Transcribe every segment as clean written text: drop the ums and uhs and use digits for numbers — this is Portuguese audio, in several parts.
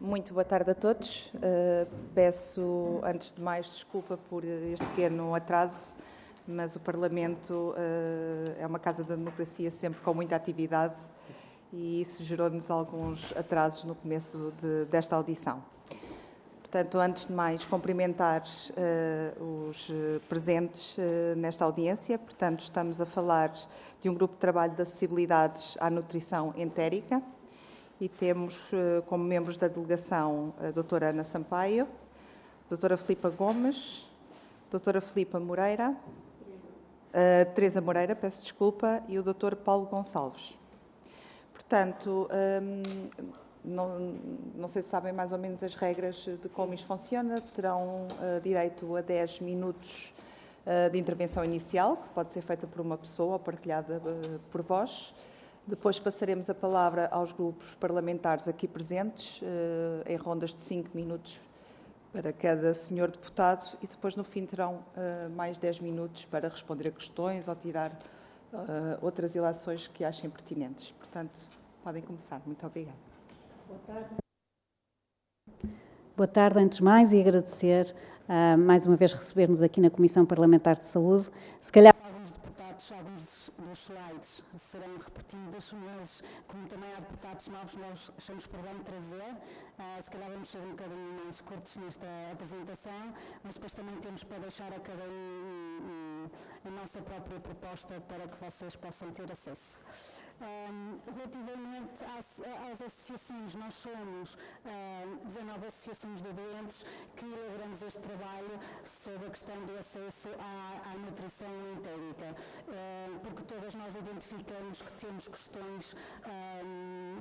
Muito boa tarde a todos. Peço, antes de mais, desculpa por este pequeno atraso, mas o Parlamento é uma casa da democracia sempre com muita atividade e isso gerou-nos alguns atrasos no começo desta audição. Portanto, antes de mais, cumprimentar os presentes nesta audiência. Portanto, estamos a falar de um grupo de trabalho de acessibilidades à nutrição entérica. E temos como membros da delegação a doutora Ana Sampaio, a doutora Filipa Gomes, a doutora Filipa Moreira, Teresa Moreira, peço desculpa, e o doutor Paulo Gonçalves. Portanto, não sei se sabem mais ou menos as regras de como isto funciona, terão direito a 10 minutos de intervenção inicial, que pode ser feita por uma pessoa ou partilhada por vós. Depois passaremos a palavra aos grupos parlamentares aqui presentes, em rondas de 5 minutos para cada senhor deputado, e depois no fim terão mais 10 minutos para responder a questões ou tirar outras ilações que achem pertinentes. Portanto, podem começar. Muito obrigada. Boa tarde. Boa tarde, antes de mais, e agradecer mais uma vez receber-nos aqui na Comissão Parlamentar de Saúde. Se calhar alguns deputados, alguns dos slides serão repetidos, mas como também há deputados novos, nós achamos por bem trazer. Se calhar vamos ser um bocadinho mais curtos nesta apresentação, mas depois também temos para deixar a cada um a nossa própria proposta para que vocês possam ter acesso. Relativamente às associações, nós somos 19 associações de doentes que elaboramos este trabalho sobre a questão do acesso à nutrição entérica, porque todas nós identificamos que temos questões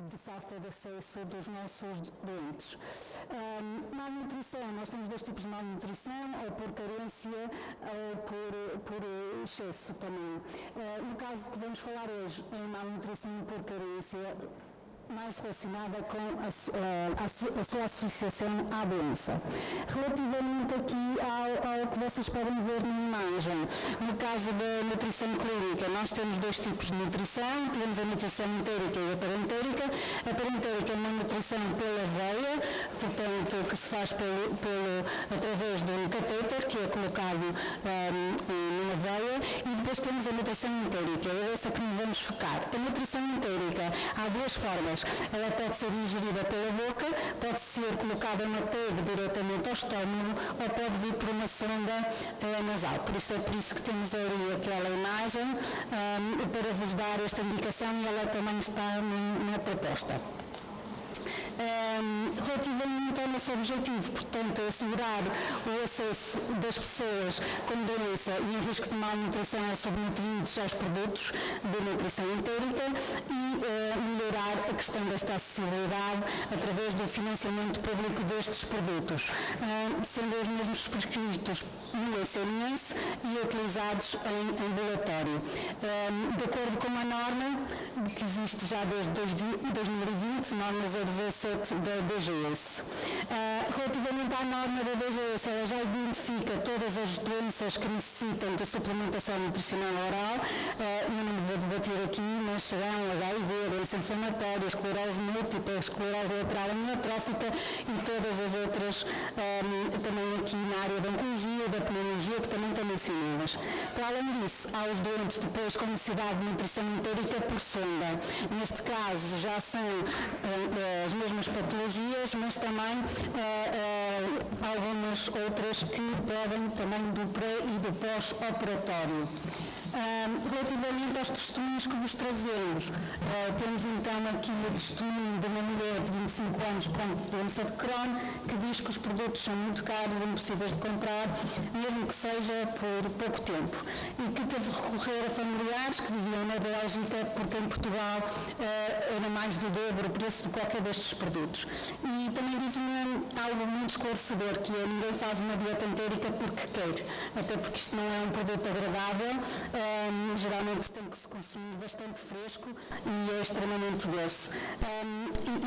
de falta de acesso dos nossos doentes. Malnutrição, nós temos dois tipos de malnutrição, ou por carência ou por excesso também. No caso que vamos falar hoje, em malnutrição por carência, mais relacionada com a sua associação à doença. Relativamente aqui ao que vocês podem ver na imagem, no caso da nutrição clínica, nós temos dois tipos de nutrição, temos a nutrição entérica e a parentérica. A parentérica é uma nutrição pela veia, portanto, que se faz através de um catéter que é colocado numa veia, e depois temos a nutrição entérica, é essa que nos vamos focar. A nutrição entérica, há duas formas. Ela pode ser ingerida pela boca, pode ser colocada na pele diretamente ao estômago ou pode vir por uma sonda nasal. Por isso que temos ali aquela imagem para vos dar esta indicação, e ela também está na proposta. Relativamente ao nosso objetivo, portanto, assegurar o acesso das pessoas com doença e em risco de malnutrição ou subnutridos aos produtos de nutrição entérica e melhorar a questão desta acessibilidade através do financiamento público destes produtos, sendo os mesmos prescritos no ICMS e utilizados em ambulatório. De acordo com a norma que existe já desde 2020, norma 017 da DGS. Relativamente à norma da DGS, ela já identifica todas as doenças que necessitam de suplementação nutricional oral. Eu não vou debater aqui, mas serão HIV, doença inflamatória, esclerose múltipla, esclerose lateral amiotrófica e todas as outras, também aqui na área da oncologia e da pneumologia, que também estão mencionadas. Para além disso, há os doentes depois com necessidade de nutrição entérica por sonda. Neste caso, já são as mesmas patologias, mas também algumas outras que podem também do pré e do pós-operatório. Relativamente aos testemunhos que vos trazemos, temos então aqui o testemunho de uma mulher de 25 anos com doença de Crohn, que diz que os produtos são muito caros e impossíveis de comprar, mesmo que seja por pouco tempo, e que teve de recorrer a familiares que viviam na Bélgica, porque em Portugal era mais do dobro o preço de qualquer destes produtos. E também diz algo muito esclarecedor, que é: ninguém faz uma dieta entérica porque quer, até porque isto não é um produto agradável. Geralmente tem que se consumir bastante fresco e é extremamente doce.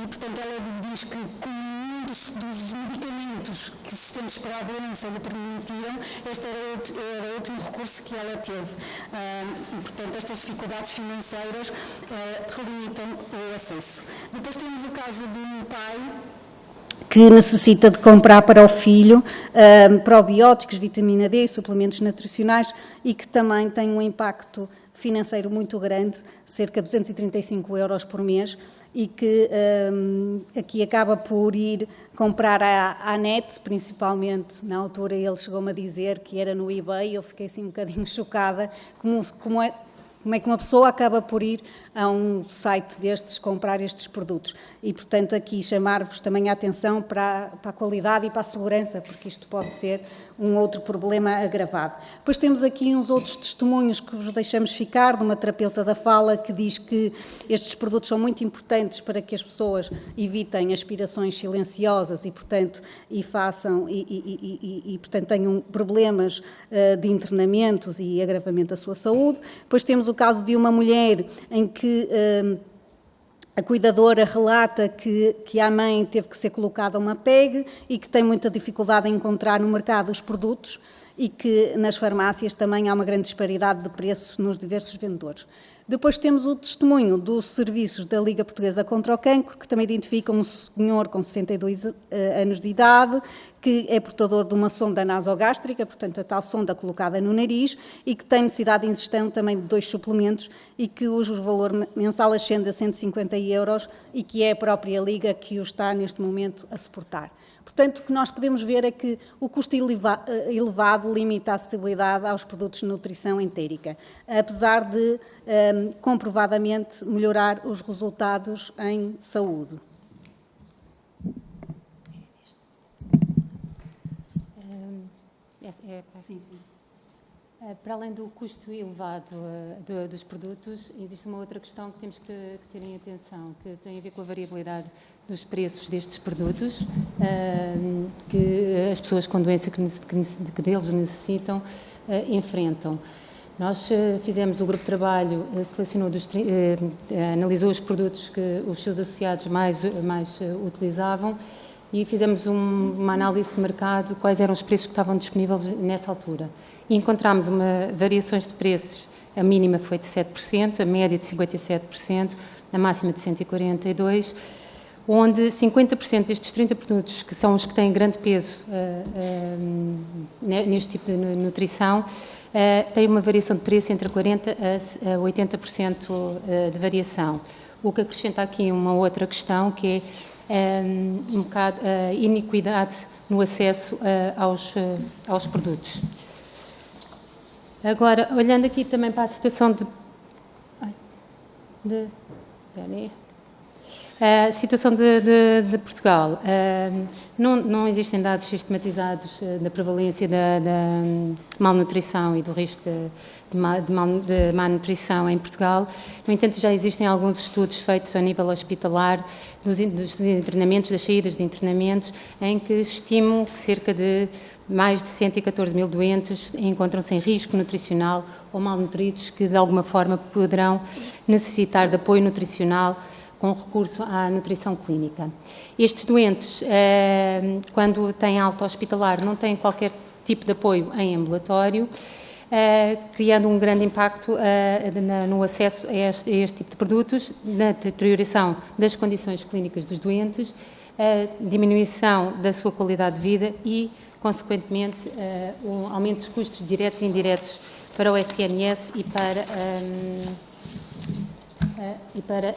Portanto, ela diz que, como um dos medicamentos que existentes para a doença lhe permitiam, este era o último recurso que ela teve. Portanto, estas dificuldades financeiras relimitam o acesso. Depois temos o caso de um pai que necessita de comprar para o filho probióticos, vitamina D, suplementos nutricionais e que também tem um impacto financeiro muito grande, cerca de 235 euros por mês, e que aqui acaba por ir comprar à net, principalmente. Na altura ele chegou-me a dizer que era no eBay, eu fiquei assim um bocadinho chocada, como é que uma pessoa acaba por ir a um site destes comprar estes produtos. E, portanto, aqui chamar-vos também a atenção para a qualidade e para a segurança, porque isto pode ser um outro problema agravado. Depois temos aqui uns outros testemunhos que vos deixamos ficar, de uma terapeuta da fala que diz que estes produtos são muito importantes para que as pessoas evitem aspirações silenciosas e, portanto, portanto, tenham problemas de internamentos e agravamento da sua saúde. Depois temos o caso de uma mulher em que a cuidadora relata que a mãe teve que ser colocada uma PEG e que tem muita dificuldade em encontrar no mercado os produtos e que nas farmácias também há uma grande disparidade de preços nos diversos vendedores. Depois temos o testemunho dos serviços da Liga Portuguesa contra o Cancro, que também identifica um senhor com 62 anos de idade, que é portador de uma sonda nasogástrica, portanto a tal sonda colocada no nariz, e que tem necessidade de ingestão também de 2 suplementos e que o valor mensal ascende a 150 euros e que é a própria Liga que o está neste momento a suportar. Portanto, o que nós podemos ver é que o custo elevado limita a acessibilidade aos produtos de nutrição entérica, apesar de comprovadamente melhorar os resultados em saúde. Sim. Para além do custo elevado dos produtos, existe uma outra questão que temos que ter em atenção, que tem a ver com a variabilidade dos preços destes produtos, que as pessoas com doença que deles necessitam enfrentam. Nós fizemos o grupo de trabalho, selecionou analisou os produtos que os seus associados mais utilizavam e fizemos uma análise de mercado, quais eram os preços que estavam disponíveis nessa altura. E encontramos variações de preços, a mínima foi de 7%, a média de 57%, a máxima de 142%, onde 50% destes 30 produtos, que são os que têm grande peso neste tipo de nutrição, têm uma variação de preço entre 40% a 80% de variação. O que acrescenta aqui uma outra questão, que é um bocado a iniquidade no acesso aos produtos. Agora, olhando aqui também para a situação a situação de Portugal, não existem dados sistematizados da prevalência da malnutrição e do risco de má nutrição em Portugal. No entanto, já existem alguns estudos feitos a nível hospitalar dos internamentos, das saídas de internamentos, em que estimam que cerca de mais de 114 mil doentes encontram-se em risco nutricional ou malnutridos que, de alguma forma, poderão necessitar de apoio nutricional com recurso à nutrição clínica. Estes doentes, quando têm alta hospitalar, não têm qualquer tipo de apoio em ambulatório, criando um grande impacto no acesso a este tipo de produtos, na deterioração das condições clínicas dos doentes, diminuição da sua qualidade de vida e, consequentemente, um aumento dos custos diretos e indiretos para o SNS e para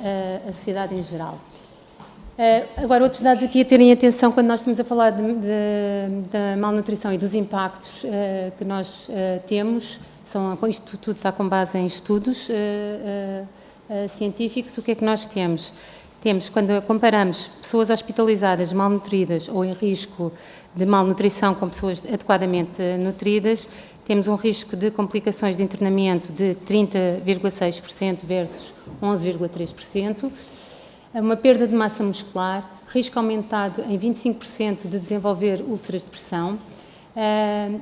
a sociedade em geral. Agora, outros dados aqui a terem atenção quando nós estamos a falar da malnutrição e dos impactos que nós temos, isto tudo está com base em estudos científicos. O que é que nós temos? Temos, quando comparamos pessoas hospitalizadas, malnutridas ou em risco de malnutrição com pessoas adequadamente nutridas, temos um risco de complicações de internamento de 30,6% versus 11,3%, uma perda de massa muscular, risco aumentado em 25% de desenvolver úlceras de pressão,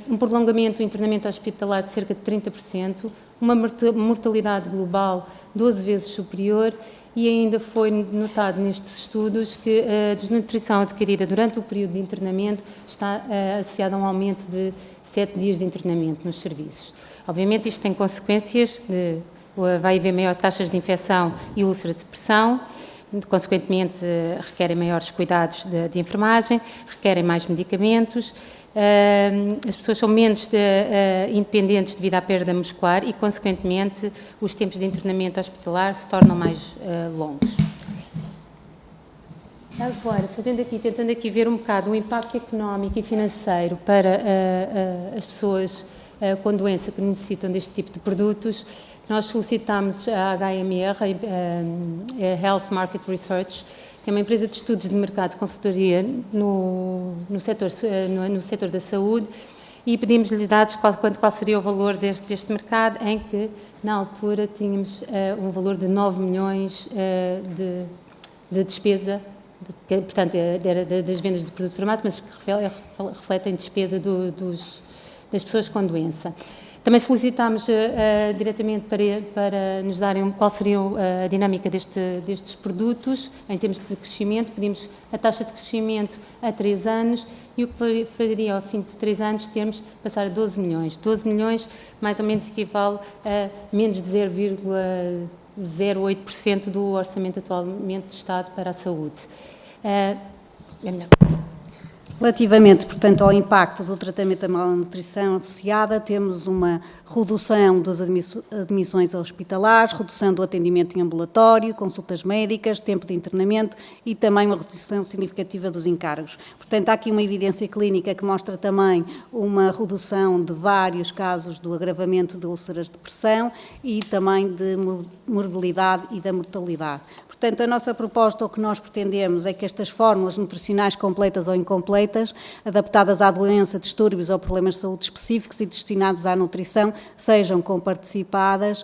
um prolongamento do internamento hospitalar de cerca de 30%, uma mortalidade global 12 vezes superior e ainda foi notado nestes estudos que a desnutrição adquirida durante o período de internamento está associada a um aumento de 7 dias de internamento nos serviços. Obviamente isto tem consequências vai haver maior taxas de infecção e úlcera de pressão, consequentemente requerem maiores cuidados de enfermagem, requerem mais medicamentos, as pessoas são menos independentes devido à perda muscular e, consequentemente, os tempos de internamento hospitalar se tornam mais longos. Agora, tentando aqui ver um bocado o impacto económico e financeiro para as pessoas com doença que necessitam deste tipo de produtos, nós solicitamos a HMR, a Health Market Research, que é uma empresa de estudos de mercado de consultoria no setor da saúde, e pedimos-lhes dados qual seria o valor deste mercado, em que, na altura, tínhamos um valor de 9 milhões de despesa, portanto, era das vendas de produto farmacêutico, mas que refletem despesa das pessoas com doença. Também solicitámos diretamente para nos darem qual seria a dinâmica destes produtos em termos de crescimento. Pedimos a taxa de crescimento a 3 anos e o que faria ao fim de 3 anos termos passar a 12 milhões. 12 milhões mais ou menos equivale a menos de 0,08% do orçamento atualmente do Estado para a saúde. É melhor. Relativamente, portanto, ao impacto do tratamento da malnutrição associada, temos uma redução das admissões hospitalares, redução do atendimento em ambulatório, consultas médicas, tempo de internamento e também uma redução significativa dos encargos. Portanto, há aqui uma evidência clínica que mostra também uma redução de vários casos do agravamento de úlceras de pressão e também de morbilidade e da mortalidade. Portanto, a nossa proposta, o que nós pretendemos é que estas fórmulas nutricionais completas ou incompletas, adaptadas à doença, distúrbios ou problemas de saúde específicos e destinados à nutrição, sejam comparticipadas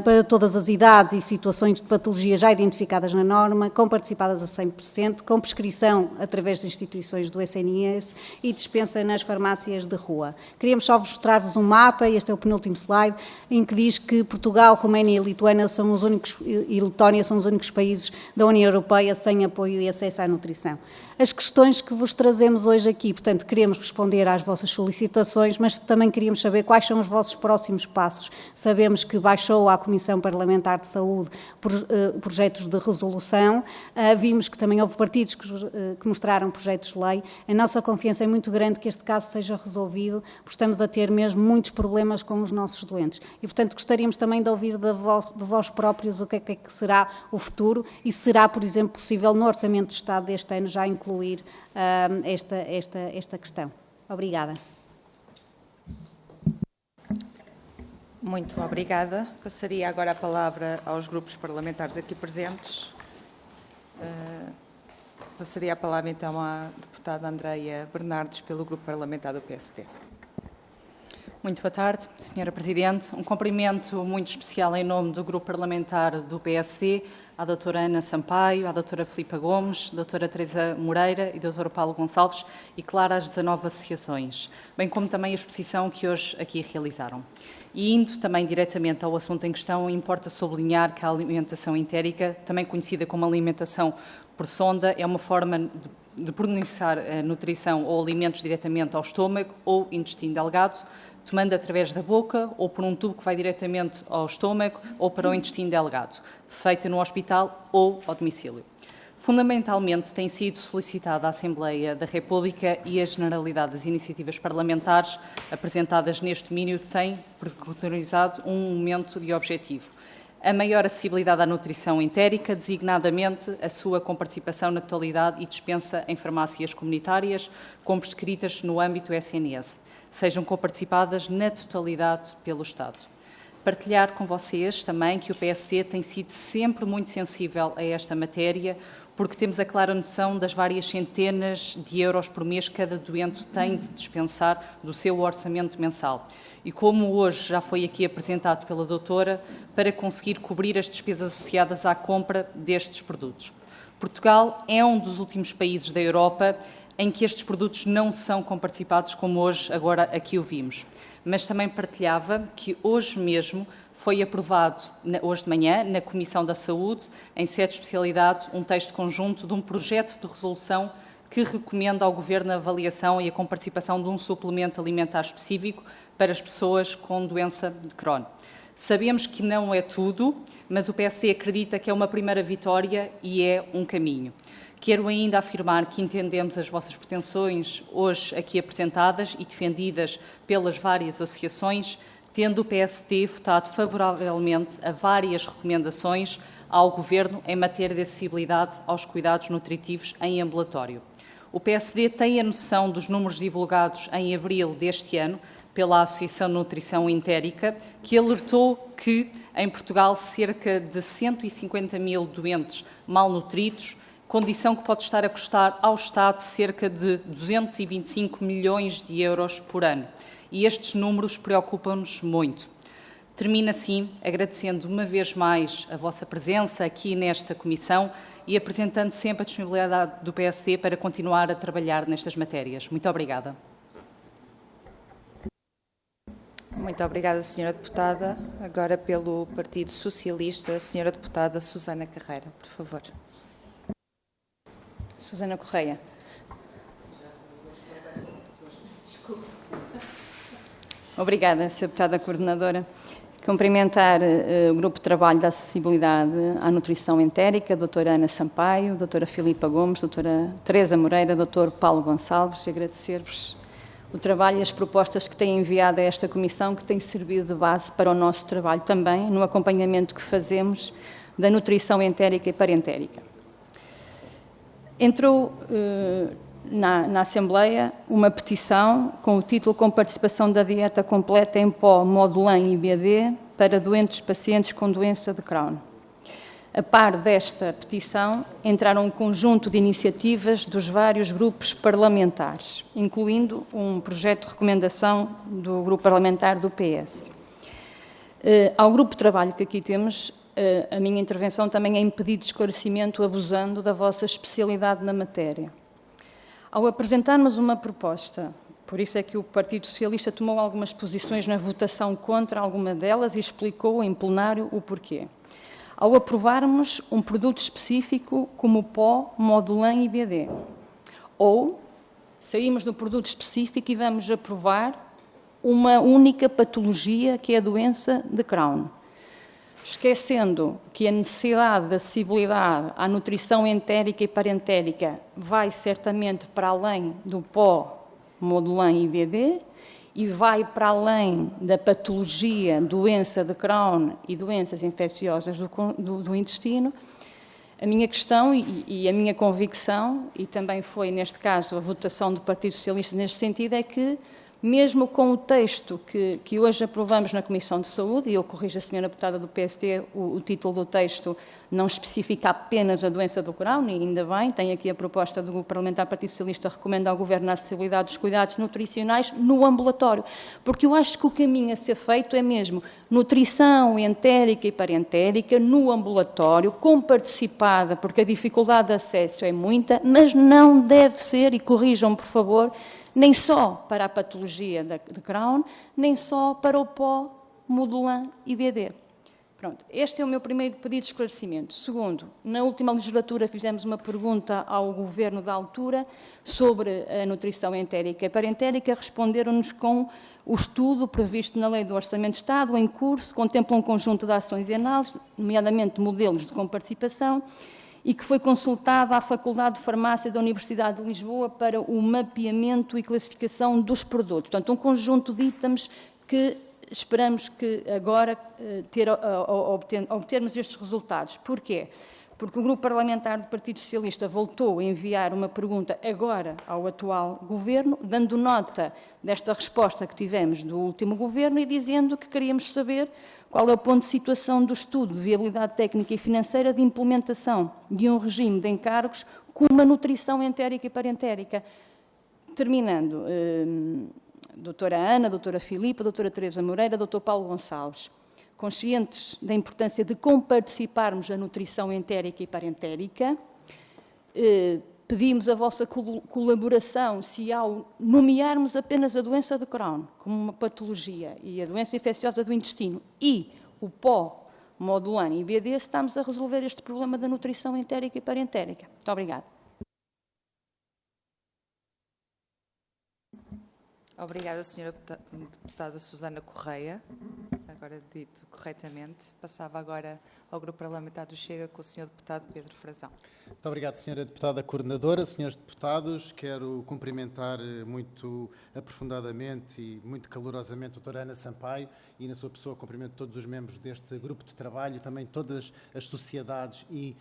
para todas as idades e situações de patologia já identificadas na norma, comparticipadas a 100%, com prescrição através de instituições do SNS e dispensa nas farmácias de rua. Queríamos só mostrar-vos um mapa, este é o penúltimo slide, em que diz que Portugal, Roménia e Lituânia são os únicos, e Letónia são os únicos países da União Europeia sem apoio e acesso à nutrição. As questões que vos trazemos hoje aqui, portanto, queremos responder às vossas solicitações, mas também queríamos saber quais são os vossos próximos passos. Sabemos que baixou à Comissão Parlamentar de Saúde projetos de resolução, vimos que também houve partidos que mostraram projetos de lei. A nossa confiança é muito grande que este caso seja resolvido, porque estamos a ter mesmo muitos problemas com os nossos doentes. E, portanto, gostaríamos também de ouvir de vós próprios o que é que será o futuro e será, por exemplo, possível no Orçamento do Estado deste ano já incluir esta questão. Obrigada. Muito obrigada. Passaria agora a palavra aos grupos parlamentares aqui presentes. Passaria a palavra então à deputada Andreia Bernardes, pelo grupo parlamentar do PSD. Muito boa tarde, Sra. Presidente. Um cumprimento muito especial em nome do grupo parlamentar do PSD, à doutora Ana Sampaio, à doutora Filipa Gomes, doutora Teresa Moreira e doutor Paulo Gonçalves e, claro, às 19 associações, bem como também a exposição que hoje aqui realizaram. E indo também diretamente ao assunto em questão, importa sublinhar que a alimentação entérica, também conhecida como alimentação por sonda, é uma forma de pronunciar a nutrição ou alimentos diretamente ao estômago ou intestino delgado, tomando através da boca ou por um tubo que vai diretamente ao estômago ou para o intestino delgado, feita no hospital ou ao domicílio. Fundamentalmente, tem sido solicitada à Assembleia da República e a generalidade das iniciativas parlamentares apresentadas neste domínio tem preconizado um momento de objetivo: a maior acessibilidade à nutrição entérica, designadamente a sua comparticipação na totalidade e dispensa em farmácias comunitárias, como prescritas no âmbito SNS, sejam comparticipadas na totalidade pelo Estado. Partilhar com vocês também que o PSD tem sido sempre muito sensível a esta matéria, porque temos a clara noção das várias centenas de euros por mês que cada doente tem de dispensar do seu orçamento mensal. E como hoje já foi aqui apresentado pela doutora, para conseguir cobrir as despesas associadas à compra destes produtos. Portugal é um dos últimos países da Europa em que estes produtos não são comparticipados, como hoje, agora aqui o vimos. Mas também partilhava que hoje mesmo foi aprovado, hoje de manhã, na Comissão da Saúde, em sede de especialidade, um texto conjunto de um projeto de resolução que recomenda ao Governo a avaliação e a comparticipação de um suplemento alimentar específico para as pessoas com doença de Crohn. Sabemos que não é tudo, mas o PSD acredita que é uma primeira vitória e é um caminho. Quero ainda afirmar que entendemos as vossas pretensões hoje aqui apresentadas e defendidas pelas várias associações, tendo o PSD votado favoravelmente a várias recomendações ao Governo em matéria de acessibilidade aos cuidados nutritivos em ambulatório. O PSD tem a noção dos números divulgados em abril deste ano pela Associação de Nutrição Entérica, que alertou que, em Portugal, cerca de 150 mil doentes malnutridos, condição que pode estar a custar ao Estado cerca de 225 milhões de euros por ano. E estes números preocupam-nos muito. Termino assim agradecendo uma vez mais a vossa presença aqui nesta comissão e apresentando sempre a disponibilidade do PSD para continuar a trabalhar nestas matérias. Muito obrigada. Muito obrigada, Sra. Deputada. Agora, pelo Partido Socialista, a Sra. Deputada Susana Carreira, por favor. Susana Correia. Obrigada, Sra. Deputada Coordenadora. Cumprimentar o Grupo de Trabalho da Acessibilidade à Nutrição Entérica, a doutora Ana Sampaio, a doutora Filipa Gomes, a doutora Teresa Moreira, o doutor Paulo Gonçalves, e agradecer-vos o trabalho e as propostas que têm enviado a esta comissão, que têm servido de base para o nosso trabalho também, no acompanhamento que fazemos da nutrição entérica e parentérica. Entrou na Assembleia uma petição com o título "Com participação da dieta completa em pó, Modulan e BD para doentes pacientes com doença de Crohn". A par desta petição, entraram um conjunto de iniciativas dos vários grupos parlamentares, incluindo um projeto de recomendação do grupo parlamentar do PS. Ao grupo de trabalho que aqui temos, a minha intervenção também é em pedido de esclarecimento, abusando da vossa especialidade na matéria. Ao apresentarmos uma proposta, por isso é que o Partido Socialista tomou algumas posições na votação contra alguma delas e explicou em plenário o porquê. Ao aprovarmos um produto específico como o pó, Modulan e BD, ou saímos do produto específico e vamos aprovar uma única patologia, que é a doença de Crohn, esquecendo que a necessidade de acessibilidade à nutrição entérica e parentérica vai certamente para além do pó, Modulan e BD, e vai para além da patologia, doença de Crohn e doenças infecciosas do intestino. A minha questão e a minha convicção, e também foi, neste caso, a votação do Partido Socialista neste sentido, é que, mesmo com o texto que hoje aprovamos na Comissão de Saúde, e eu corrijo a Sra. Deputada do PSD, o título do texto não especifica apenas a doença do Crohn, e ainda bem, tem aqui a proposta do Grupo Parlamentar Partido Socialista, recomenda ao Governo a acessibilidade dos cuidados nutricionais no ambulatório, porque eu acho que o caminho a ser feito é mesmo nutrição entérica e parentérica no ambulatório, com participada, porque a dificuldade de acesso é muita, mas não deve ser, e corrijam por favor, nem só para a patologia de Crohn, nem só para o pó, Modulan e BD. Pronto, este é o meu primeiro pedido de esclarecimento. Segundo, na última legislatura fizemos uma pergunta ao Governo da altura sobre a nutrição entérica e parentérica, responderam-nos com o estudo previsto na Lei do Orçamento de Estado, em curso, contempla um conjunto de ações e análises, nomeadamente modelos de comparticipação, e que foi consultada à Faculdade de Farmácia da Universidade de Lisboa para o mapeamento e classificação dos produtos. Portanto, um conjunto de itens que esperamos que agora obtermos estes resultados. Porquê? Porque o Grupo Parlamentar do Partido Socialista voltou a enviar uma pergunta agora ao atual Governo, dando nota desta resposta que tivemos do último Governo e dizendo que queríamos saber qual é o ponto de situação do estudo de viabilidade técnica e financeira de implementação de um regime de encargos com uma nutrição entérica e parentérica. Terminando, doutora Ana, doutora Filipa, doutora Teresa Moreira, doutor Paulo Gonçalves, conscientes da importância de comparticiparmos da nutrição entérica e parentérica, pedimos a vossa colaboração se, ao nomearmos apenas a doença de Crohn como uma patologia e a doença infecciosa do intestino e o pó, Modulan e BD, estamos a resolver este problema da nutrição entérica e parentérica. Muito obrigada. Obrigada, Sra. Deputada Susana Correia. agora dito corretamente. Passava agora ao Grupo Parlamentar do Chega com o Sr. Deputado Pedro Frazão. Muito obrigado, Sra. Deputada Coordenadora. Senhores Deputados, quero cumprimentar muito aprofundadamente e muito calorosamente a doutora Ana Sampaio e, na sua pessoa, cumprimento todos os membros deste grupo de trabalho, também todas as sociedades e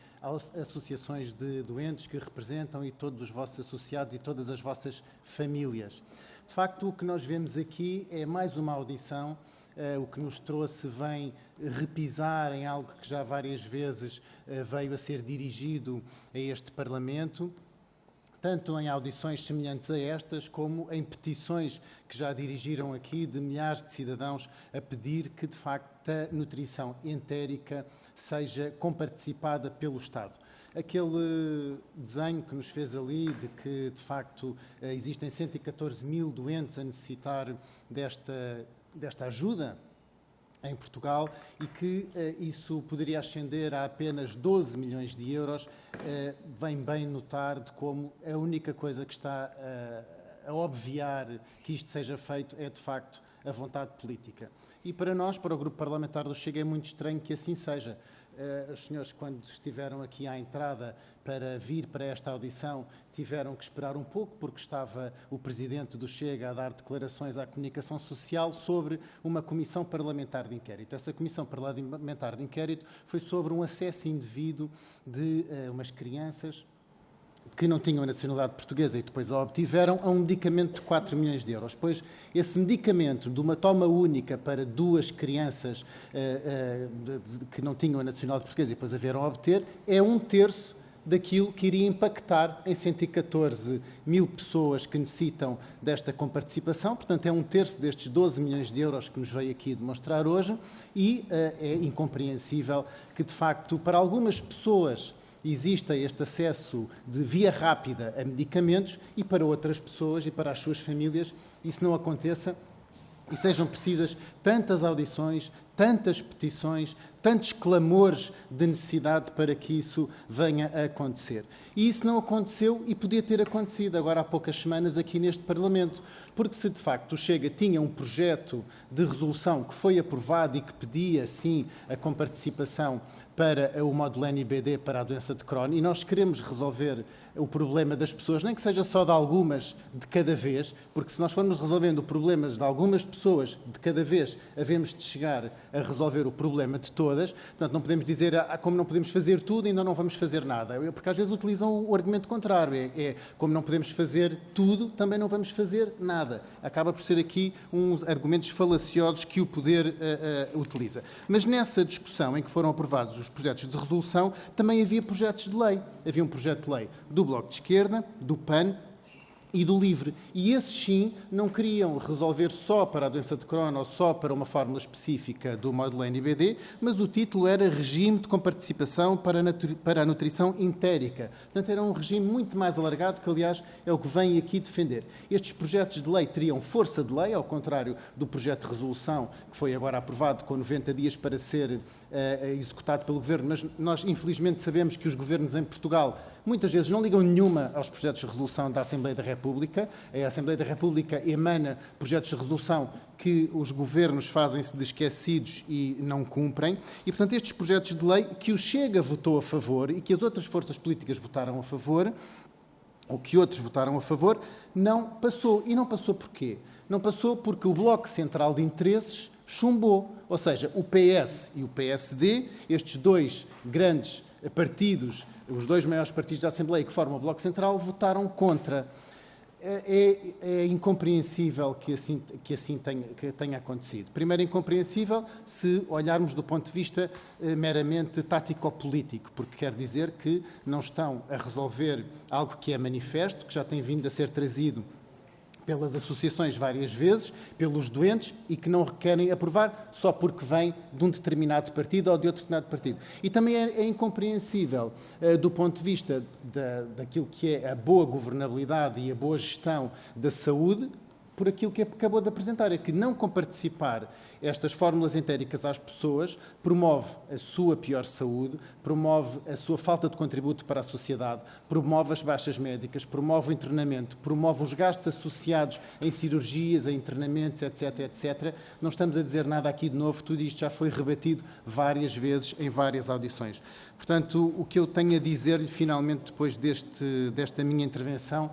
associações de doentes que representam e todos os vossos associados e todas as vossas famílias. De facto, o que nós vemos aqui é mais uma audição. O que nos trouxe vem repisar em algo que já várias vezes veio a ser dirigido a este Parlamento, tanto em audições semelhantes a estas, como em petições que já dirigiram aqui de milhares de cidadãos a pedir que, de facto, a nutrição entérica seja comparticipada pelo Estado. Aquele desenho que nos fez ali de que, de facto, existem 114 mil doentes a necessitar desta ajuda em Portugal e que isso poderia ascender a apenas 12 milhões de euros, vem bem notar de como a única coisa que está a obviar que isto seja feito é, de facto, a vontade política. E para nós, para o Grupo Parlamentar do Chega, é muito estranho que assim seja. Os senhores, quando estiveram aqui à entrada para vir para esta audição, tiveram que esperar um pouco, porque estava o Presidente do Chega a dar declarações à comunicação social sobre uma comissão parlamentar de inquérito. Essa comissão parlamentar de inquérito foi sobre um acesso indevido de umas crianças que não tinham a nacionalidade portuguesa e depois a obtiveram, a um medicamento de 4 milhões de euros. Pois esse medicamento, de uma toma única para 2 crianças que não tinham a nacionalidade portuguesa e depois a vieram a obter, é 1/3 daquilo que iria impactar em 114 mil pessoas que necessitam desta comparticipação. Portanto, é 1/3 destes 12 milhões de euros que nos veio aqui demonstrar hoje e é incompreensível que, de facto, para algumas pessoas exista este acesso de via rápida a medicamentos e para outras pessoas e para as suas famílias isso não aconteça e sejam precisas tantas audições, tantas petições, tantos clamores de necessidade para que isso venha a acontecer. E isso não aconteceu e podia ter acontecido agora há poucas semanas aqui neste Parlamento, porque se de facto o Chega tinha um projeto de resolução que foi aprovado e que pedia, sim, a comparticipação para o módulo NIBD para a doença de Crohn, e nós queremos resolver o problema das pessoas, nem que seja só de algumas de cada vez, porque se nós formos resolvendo problemas de algumas pessoas de cada vez, havemos de chegar a resolver o problema de todas. Portanto, não podemos dizer, como não podemos fazer tudo, ainda não vamos fazer nada, porque às vezes utilizam o argumento contrário, como não podemos fazer tudo, também não vamos fazer nada. Acaba por ser aqui uns argumentos falaciosos que o poder utiliza. Mas nessa discussão em que foram aprovados os projetos de resolução, também havia projetos de lei. Havia um projeto de lei do Bloco de Esquerda, do PAN e do LIVRE. E esses, sim, não queriam resolver só para a doença de Crohn ou só para uma fórmula específica do módulo NIBD, mas o título era Regime de Comparticipação para a Nutrição Entérica. Portanto, era um regime muito mais alargado, que, aliás, é o que vem aqui defender. Estes projetos de lei teriam força de lei, ao contrário do projeto de resolução, que foi agora aprovado com 90 dias para ser executado pelo Governo, mas nós, infelizmente, sabemos que os governos em Portugal muitas vezes não ligam nenhuma aos projetos de resolução da Assembleia da República. A Assembleia da República emana projetos de resolução que os governos fazem-se de esquecidos e não cumprem. E, portanto, estes projetos de lei que o Chega votou a favor e que as outras forças políticas votaram a favor, ou que outros votaram a favor, não passou. E não passou porquê? Não passou porque o Bloco Central de Interesses chumbou. Ou seja, o PS e o PSD, estes dois grandes partidos, os dois maiores partidos da Assembleia que formam o Bloco Central, votaram contra. É incompreensível que assim tenha acontecido. Primeiro, incompreensível se olharmos do ponto de vista meramente tático-político, porque quer dizer que não estão a resolver algo que é manifesto, que já tem vindo a ser trazido pelas associações várias vezes, pelos doentes, e que não querem aprovar só porque vem de um determinado partido ou de outro determinado partido. E também é incompreensível, do ponto de vista daquilo que é a boa governabilidade e a boa gestão da saúde, por aquilo que acabou de apresentar, é que não comparticipar estas fórmulas entéricas às pessoas promove a sua pior saúde, promove a sua falta de contributo para a sociedade, promove as baixas médicas, promove o internamento, promove os gastos associados em cirurgias, em internamentos, etc, etc. Não estamos a dizer nada aqui de novo, tudo isto já foi rebatido várias vezes em várias audições. Portanto, o que eu tenho a dizer-lhe, finalmente, depois desta minha intervenção,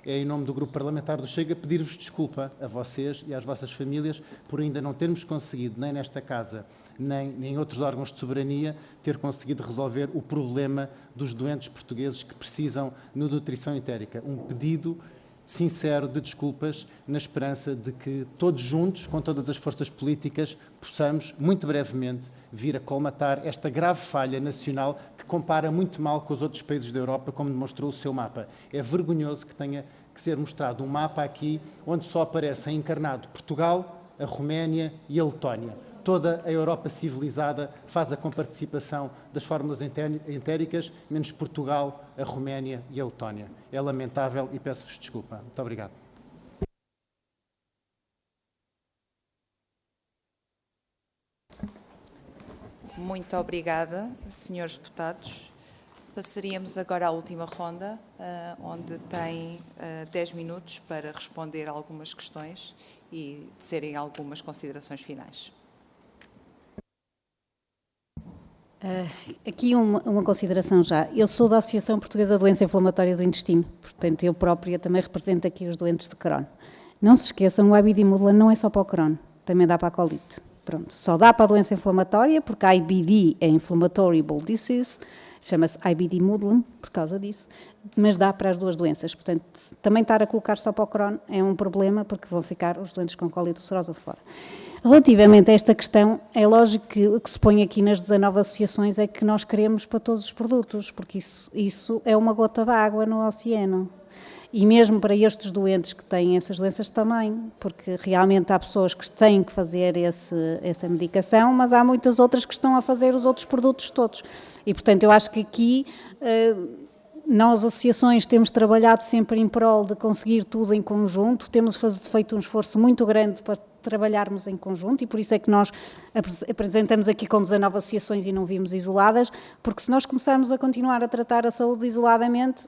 é, em nome do Grupo Parlamentar do Chega, pedir-vos desculpa a vocês e às vossas famílias por ainda não termos conseguido, nem nesta Casa, nem em outros órgãos de soberania, ter conseguido resolver o problema dos doentes portugueses que precisam de nutrição entérica. Um pedido sincero de desculpas, na esperança de que todos juntos, com todas as forças políticas, possamos, muito brevemente, vir a colmatar esta grave falha nacional que compara muito mal com os outros países da Europa, como demonstrou o seu mapa. É vergonhoso que tenha que ser mostrado um mapa aqui onde só aparecem encarnado Portugal, a Roménia e a Letónia. Toda a Europa civilizada faz a comparticipação das fórmulas entéricas, menos Portugal, a Roménia e a Letónia. É lamentável e peço-vos desculpa. Muito obrigado. Muito obrigada, senhores deputados. Passaríamos agora à última ronda, onde tem 10 minutos para responder a algumas questões e dizerem algumas considerações finais. Aqui uma consideração já. Eu sou da Associação Portuguesa de Doença Inflamatória do Intestino, portanto eu própria também represento aqui os doentes de Crohn. Não se esqueçam, o ibidimodulin não é só para o Crohn, também dá para a colite. Pronto, só dá para a doença inflamatória, porque a IBD é Inflammatory Bowel Disease, chama-se ibidimodulin por causa disso, mas dá para as duas doenças. Portanto, também estar a colocar só para o Crohn é um problema, porque vão ficar os doentes com colite ulcerosa de fora. Relativamente a esta questão, é lógico que o que se põe aqui nas 19 associações é que nós queremos para todos os produtos, porque isso é uma gota d'água no oceano. E mesmo para estes doentes que têm essas doenças também, porque realmente há pessoas que têm que fazer essa medicação, mas há muitas outras que estão a fazer os outros produtos todos. E, portanto, eu acho que aqui nós, associações, temos trabalhado sempre em prol de conseguir tudo em conjunto, temos feito um esforço muito grande para trabalharmos em conjunto e por isso é que nós apresentamos aqui com 19 associações e não vimos isoladas, porque se nós começarmos a continuar a tratar a saúde isoladamente,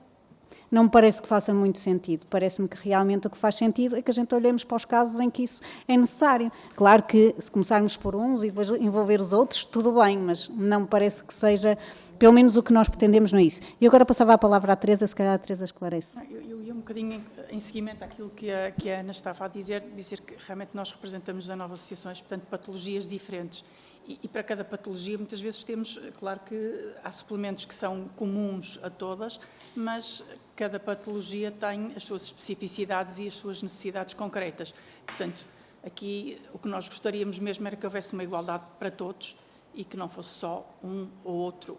não me parece que faça muito sentido. Parece-me que realmente o que faz sentido é que a gente olhemos para os casos em que isso é necessário. Claro que se começarmos por uns e depois envolver os outros, tudo bem, mas não me parece que seja, pelo menos o que nós pretendemos não é isso. E agora passava a palavra à Teresa, se calhar a Teresa esclarece. Eu ia um bocadinho em seguimento àquilo que a Ana estava a dizer que realmente nós representamos 19 associações, portanto, patologias diferentes. E para cada patologia, muitas vezes temos, claro que há suplementos que são comuns a todas, mas cada patologia tem as suas especificidades e as suas necessidades concretas. Portanto, aqui o que nós gostaríamos mesmo era que houvesse uma igualdade para todos e que não fosse só um ou outro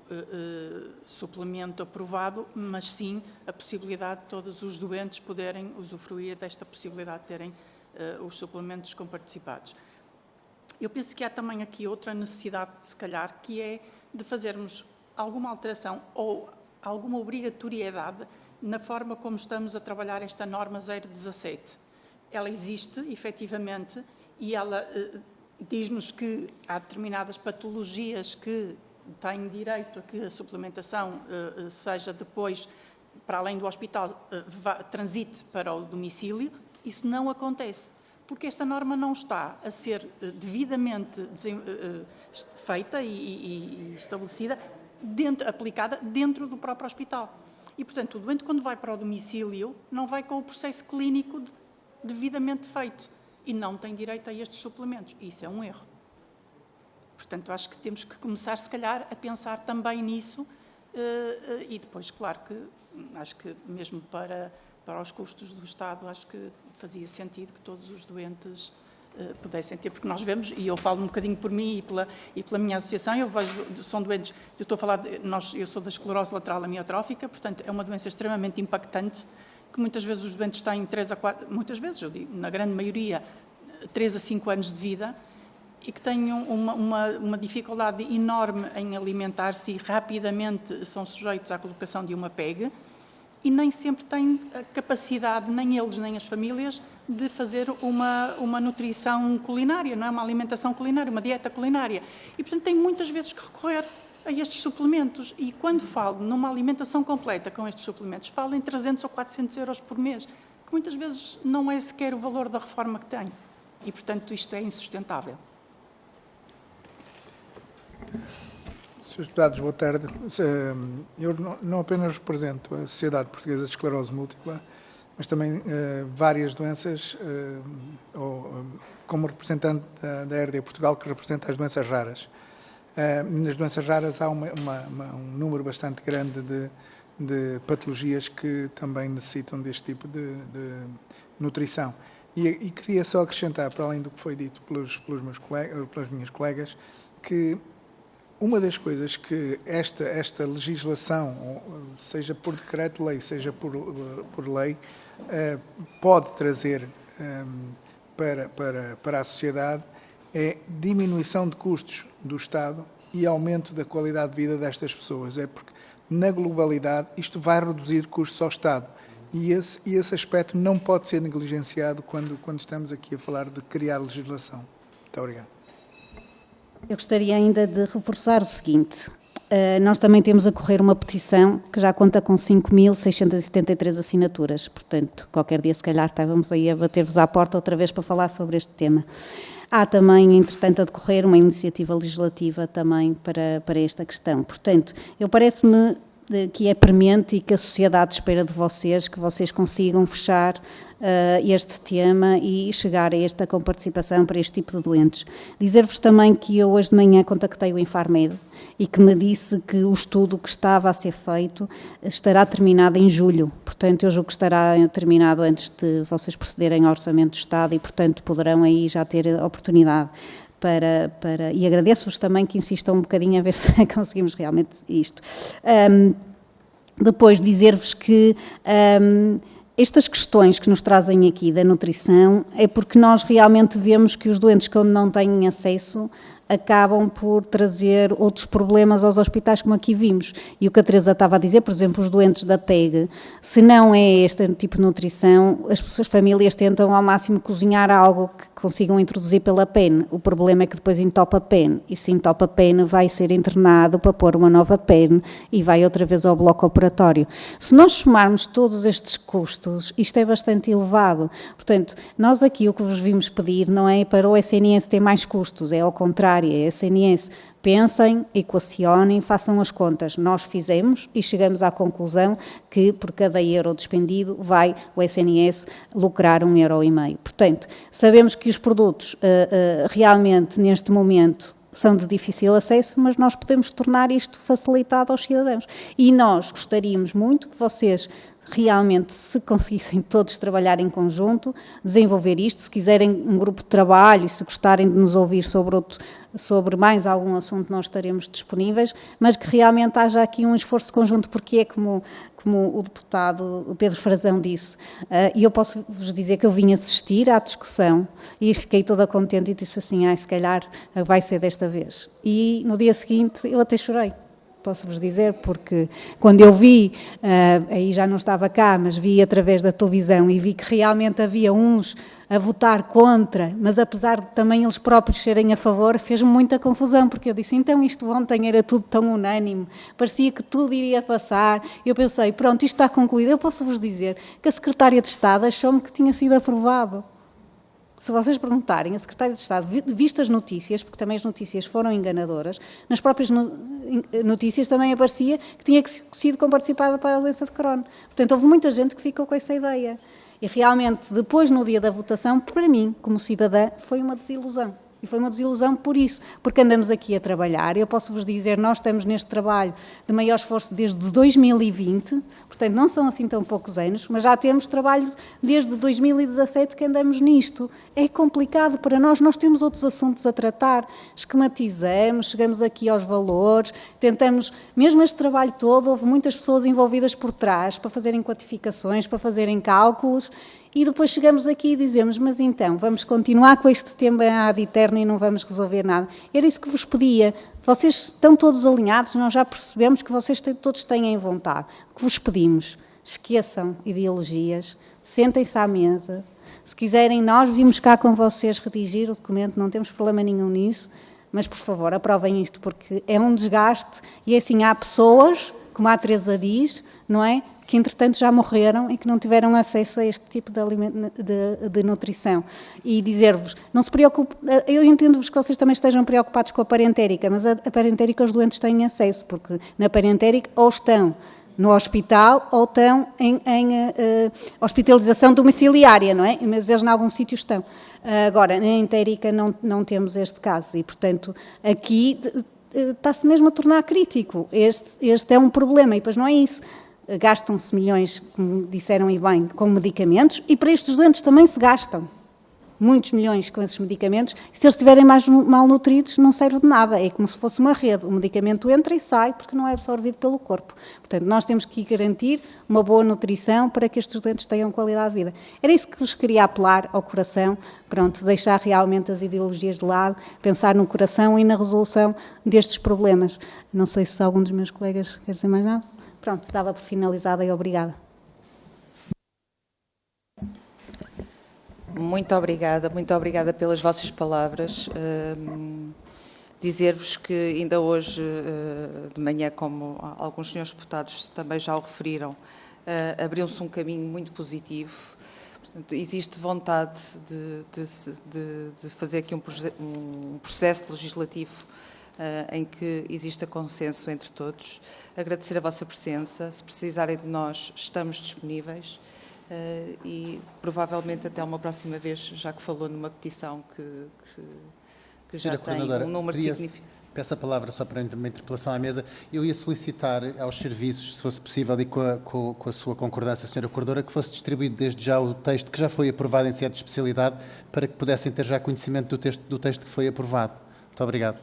suplemento aprovado, mas sim a possibilidade de todos os doentes poderem usufruir desta possibilidade de terem os suplementos comparticipados. Eu penso que há também aqui outra necessidade, se calhar, que é de fazermos alguma alteração ou alguma obrigatoriedade na forma como estamos a trabalhar esta norma 017. Ela existe, efetivamente, e ela diz-nos que há determinadas patologias que têm direito a que a suplementação seja depois, para além do hospital, transite para o domicílio. Isso não acontece, porque esta norma não está a ser devidamente feita e estabelecida, aplicada dentro do próprio hospital. E, portanto, o doente, quando vai para o domicílio, não vai com o processo clínico devidamente feito e não tem direito a estes suplementos. Isso é um erro. Portanto, acho que temos que começar, se calhar, a pensar também nisso e depois, claro que, acho que mesmo para os custos do Estado, acho que fazia sentido que todos os doentes pudessem ter, porque nós vemos, e eu falo um bocadinho por mim e pela minha associação, eu vejo, são doentes, eu estou a falar, eu sou da esclerose lateral amiotrófica, portanto é uma doença extremamente impactante, que muitas vezes os doentes têm 3 a 4, muitas vezes, eu digo, na grande maioria, 3 a 5 anos de vida, e que têm uma dificuldade enorme em alimentar-se e rapidamente são sujeitos à colocação de uma PEG, e nem sempre têm a capacidade, nem eles nem as famílias, de fazer uma nutrição culinária, não é? Uma alimentação culinária, uma dieta culinária. E, portanto, tem muitas vezes que recorrer a estes suplementos. E quando falo numa alimentação completa com estes suplementos, falo em 300 ou 400 euros por mês, que muitas vezes não é sequer o valor da reforma que tem. E, portanto, isto é insustentável. Srs. Deputados, boa tarde. Eu não apenas represento a Sociedade Portuguesa de Esclerose Múltipla, mas também várias doenças, como representante da RD Portugal, que representa as doenças raras. Nas doenças raras há um número bastante grande de patologias que também necessitam deste tipo de nutrição. E queria só acrescentar, para além do que foi dito pelas minhas colegas, que uma das coisas que esta legislação, seja por decreto-lei, seja por lei, pode trazer para a sociedade é diminuição de custos do Estado e aumento da qualidade de vida destas pessoas. É porque, na globalidade, isto vai reduzir custos ao Estado. E esse aspecto não pode ser negligenciado quando estamos aqui a falar de criar legislação. Muito obrigado. Eu gostaria ainda de reforçar o seguinte. Nós também temos a correr uma petição que já conta com 5.673 assinaturas. Portanto, qualquer dia, se calhar, estávamos aí a bater-vos à porta outra vez para falar sobre este tema. Há também, entretanto, a decorrer uma iniciativa legislativa também para esta questão. Portanto, parece-me que é premente e que a sociedade espera de vocês que vocês consigam fechar este tema e chegar a esta comparticipação para este tipo de doentes. Dizer-vos também que eu hoje de manhã contactei o Infarmed e que me disse que o estudo que estava a ser feito estará terminado em julho. Portanto, eu julgo que estará terminado antes de vocês procederem ao Orçamento do Estado e, portanto, poderão aí já ter a oportunidade e agradeço-vos também que insistam um bocadinho a ver se conseguimos realmente isto. Depois dizer-vos que estas questões que nos trazem aqui da nutrição é porque nós realmente vemos que os doentes que não têm acesso acabam por trazer outros problemas aos hospitais, como aqui vimos. E o que a Teresa estava a dizer, por exemplo, os doentes da PEG, se não é este tipo de nutrição, as famílias tentam ao máximo cozinhar algo que consigam introduzir pela PEN. O problema é que depois entopa a PEN, e se entopa a PEN vai ser internado para pôr uma nova PEN e vai outra vez ao bloco operatório. Se nós somarmos todos estes custos, isto é bastante elevado. Portanto, nós aqui o que vos vimos pedir não é para o SNS ter mais custos, é ao contrário. A SNS, pensem, equacionem, façam as contas. Nós fizemos e chegamos à conclusão que por cada euro despendido vai o SNS lucrar 1,5 euro. Portanto, sabemos que os produtos realmente neste momento são de difícil acesso, mas nós podemos tornar isto facilitado aos cidadãos. E nós gostaríamos muito que vocês realmente, se conseguissem todos trabalhar em conjunto, desenvolver isto, se quiserem um grupo de trabalho e se gostarem de nos ouvir sobre mais algum assunto, nós estaremos disponíveis, mas que realmente haja aqui um esforço conjunto, porque é como o deputado Pedro Frazão disse, e eu posso vos dizer que eu vim assistir à discussão e fiquei toda contente e disse assim, se calhar vai ser desta vez. E no dia seguinte eu até chorei. Posso-vos dizer, porque quando eu vi, aí já não estava cá, mas vi através da televisão e vi que realmente havia uns a votar contra, mas apesar de também eles próprios serem a favor, fez-me muita confusão, porque eu disse, então isto ontem era tudo tão unânime, parecia que tudo iria passar. Eu pensei, pronto, isto está concluído. Eu posso-vos dizer que a Secretária de Estado achou-me que tinha sido aprovado. Se vocês perguntarem, a Secretária de Estado, visto as notícias, porque também as notícias foram enganadoras, nas próprias notícias também aparecia que tinha sido comparticipada para a doença de Crohn. Portanto, houve muita gente que ficou com essa ideia. E realmente, depois, no dia da votação, para mim, como cidadã, foi uma desilusão. E foi uma desilusão por isso, porque andamos aqui a trabalhar. Eu posso-vos dizer, nós estamos neste trabalho de maior esforço desde 2020, portanto não são assim tão poucos anos, mas já temos trabalho desde 2017 que andamos nisto. É complicado para nós temos outros assuntos a tratar, esquematizamos, chegamos aqui aos valores, tentamos, mesmo este trabalho todo, houve muitas pessoas envolvidas por trás para fazerem quantificações, para fazerem cálculos, e depois chegamos aqui e dizemos, mas então, vamos continuar com este tema ad eterno e não vamos resolver nada. Era isso que vos pedia. Vocês estão todos alinhados, nós já percebemos que vocês todos têm vontade. O que vos pedimos, esqueçam ideologias, sentem-se à mesa. Se quiserem, nós vimos cá com vocês redigir o documento, não temos problema nenhum nisso, mas, por favor, aprovem isto, porque é um desgaste e, assim, há pessoas, como a Teresa diz, não é?, que, entretanto, já morreram e que não tiveram acesso a este tipo de nutrição. E dizer-vos, não se preocupe, eu entendo-vos que vocês também estejam preocupados com a parentérica, mas a parentérica os doentes têm acesso, porque na parentérica ou estão no hospital ou estão em hospitalização domiciliária, não é? Mas eles em algum sítio estão. Agora, na entérica não temos este caso e, portanto, aqui está-se mesmo a tornar crítico. Este é um problema e depois não é isso. Gastam-se milhões, como disseram e bem, com medicamentos e para estes doentes também se gastam muitos milhões com esses medicamentos e se eles estiverem mais malnutridos não serve de nada, é como se fosse uma rede, o medicamento entra e sai porque não é absorvido pelo corpo. Portanto, nós temos que garantir uma boa nutrição para que estes doentes tenham qualidade de vida. Era isso que vos queria apelar ao coração, pronto, deixar realmente as ideologias de lado, pensar no coração e na resolução destes problemas. Não sei se algum dos meus colegas quer dizer mais nada. Pronto, estava por finalizada e obrigada. Muito obrigada pelas vossas palavras. Dizer-vos que ainda hoje, de manhã, como alguns senhores deputados também já o referiram, abriu-se um caminho muito positivo. Portanto, existe vontade de fazer aqui um processo legislativo em que exista consenso entre todos. Agradecer a vossa presença. Se precisarem de nós, estamos disponíveis. E provavelmente até uma próxima vez, já que falou numa petição que já tem um número significativo. Peço a palavra só para uma interpelação à mesa. Eu ia solicitar aos serviços, se fosse possível, e com a sua concordância, Sra. Corredora, que fosse distribuído desde já o texto que já foi aprovado em sede de especialidade, para que pudessem ter já conhecimento do texto que foi aprovado. Muito obrigado.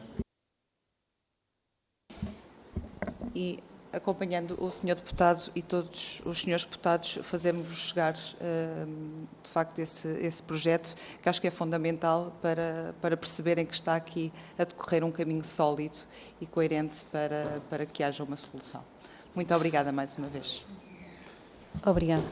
E, acompanhando o Sr. Deputado e todos os Srs. Deputados, fazemos chegar, de facto, esse projeto, que acho que é fundamental para perceberem que está aqui a decorrer um caminho sólido e coerente para que haja uma solução. Muito obrigada mais uma vez. Obrigada.